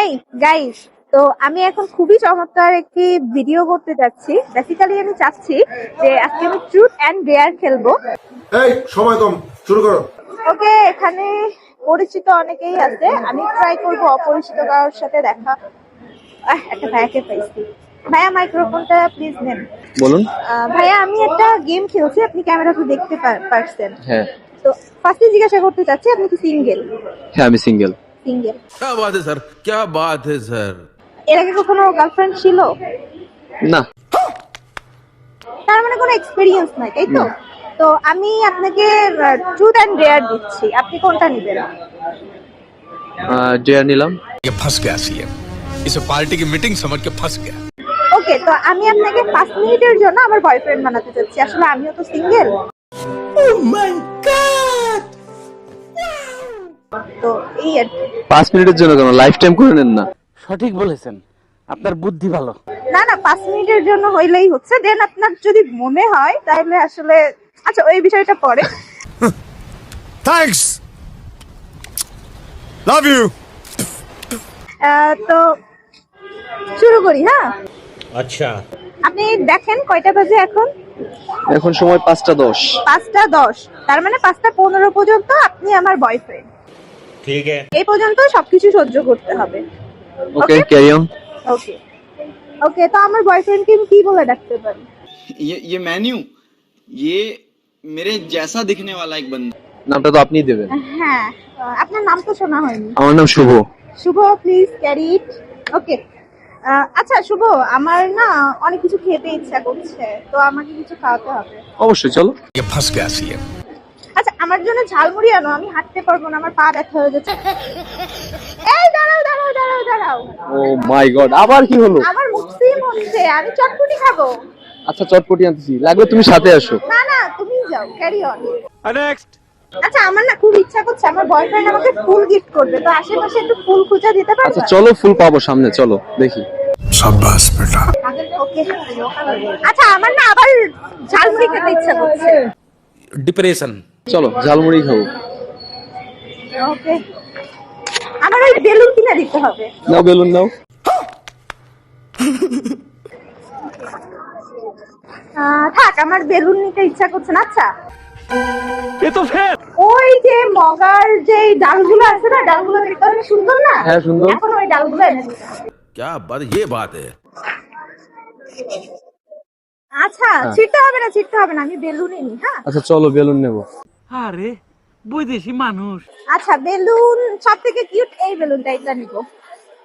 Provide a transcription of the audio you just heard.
Hey guys, তো আমি এখন খুবই চমৎকার একটি ভিডিও করতে যাচ্ছি। বেসিক্যালি আমি চাচ্ছি যে আজকে আমি ট্রুথ এন্ড ডেয়ার খেলবো। এই সময় কম, শুরু করো। ওকে, এখানে পরিচিত অনেকেই আছে, আমি ট্রাই করব অপরিচিত কারোর সাথে দেখা। একটা ভাইয়াকে পাইছি। ভাইয়া মাইক্রোফোনটা প্লিজ নেন। বলুন। ভাইয়া আমি একটা গেম খেলছি, আপনি ক্যামেরাতে দেখতে পারছেন। হ্যাঁ তো ফার্স্টে জিজ্ঞাসা করতে চাচ্ছি, আপনি কি সিঙ্গেল? হ্যাঁ আমি সিঙ্গেল। সিঙ্গেল। क्या बात है सर, क्या बात है सर। এর আগে কখনো গার্লফ্রেন্ড ছিল? না। তার মানে কোনো এক্সপেরিয়েন্স নাই, তাই তো? তো আমি আপনাকে ট্রুথ এন্ড ডেয়ার দিচ্ছি, আপনি কোনটা নেবেন? ডেয়ার নিলাম। ये फंस गया सीएम, इसे पार्टी की मीटिंग समझ के फंस गया। ওকে, তো আমি আপনাকে 5 মিনিটের জন্য আমার বয়ফ্রেন্ড বানাতে চাচ্ছি। আসলে আমিও তো সিঙ্গেল। ও মাই গড! তো এই আর কি। 5 মিনিটের জন্য কেন, লাইফ টাইম করে নেন না। সঠিক বলেছেন, আপনার বুদ্ধি ভালো। না না, 5 মিনিটের জন্য হইলেই হচ্ছে। দেন আপনার যদি মনে হয় তাহলে আসলে আচ্ছা ওই বিষয়টা পরে। Thanks, love you. তো শুরু করি, হ্যাঁ? আচ্ছা, আপনি দেখেন কয়টা বাজে এখন? এখন সময় 5টা 10। 5টা 10, তার মানে 5টা 15 পর্যন্ত আপনি আমার বয়ফ্রেন্ড। ঠিক আছে। এই পর্যন্ত সবকিছু সহ্য করতে হবে। ওকে, ক্যারি অন। ওকে ওকে, তো আমার বয়ফ্রেন্ডকে আমি কি বলে ডাকতে পারি? ये मेन्यू, ये मेरे जैसा दिखने वाला एक बंदा। নামটা তো আপনিই দেবেন। হ্যাঁ, আপনার নাম তো শোনা হয়নি। আমার নাম শুভ। শুভ, প্লিজ ক্যারি ইট। ওকে, আচ্ছা শুভ, আমার না অনেক কিছু খেতে ইচ্ছা করছে, তো আমাকে কিছু খাওয়াতে হবে। অবশ্যই, চলো। ये फंस गया सीएम। আচ্ছা, আমার জন্য ঝালমুড়ি আনো, আমি হাঁটতে পারবো না, আমার পা ব্যথা হয়ে যাচ্ছে। এই দাঁড়াও দাঁড়াও দাঁড়াও দাঁড়াও, ও মাই গড, আবার কি হলো? আমার মুসলিম হচ্ছে, আমি চটপটি খাবো। আচ্ছা চটপটি আনতেছি, লাগবে তুমি সাথে আসো। না না, তুমি যাও, ক্যারি অন। নেক্সট। আচ্ছা, আমার না খুব ইচ্ছা করছে, আমার বয়ফ্রেন্ড আমাকে ফুল গিফট করবে, তো আশেপাশে একটু ফুল খুঁজে দিতে আচ্ছা পারবে? চলো, ফুল পাবো সামনে, চলো দেখি। শাবাশ বেটা। ওকে, আচ্ছা আমার না আবার ঝালমুড়ি খেতে ইচ্ছা করছে। डिप्रेशन। চলো ঝালমুড়ি খাবো। ওকে, আমার ওই বেলুন কিনে দিতে হবে। নাও বেলুন নাও। থাক, আমার বেলুন নিতে ইচ্ছা করছে না। আচ্ছা, এ তো ফের ওই যে মগার যে ডালগুলো আছে না, ডালগুলো দেখতে অনেক সুন্দর না? হ্যাঁ, সুন্দর। এখন ওই ডালগুলো এনে দিতে হবে। क्या बात, ये बात है। আচ্ছা, ছিটতে হবে না, ছিটতে হবে না, আমি বেলুনই নি। হ্যাঁ আচ্ছা চলো বেলুন নেবো। আরে বৈদেশি মানুষ। আচ্ছা, বেলুন সব থেকে কিউট এই বেলুনটা, এটা নিবো।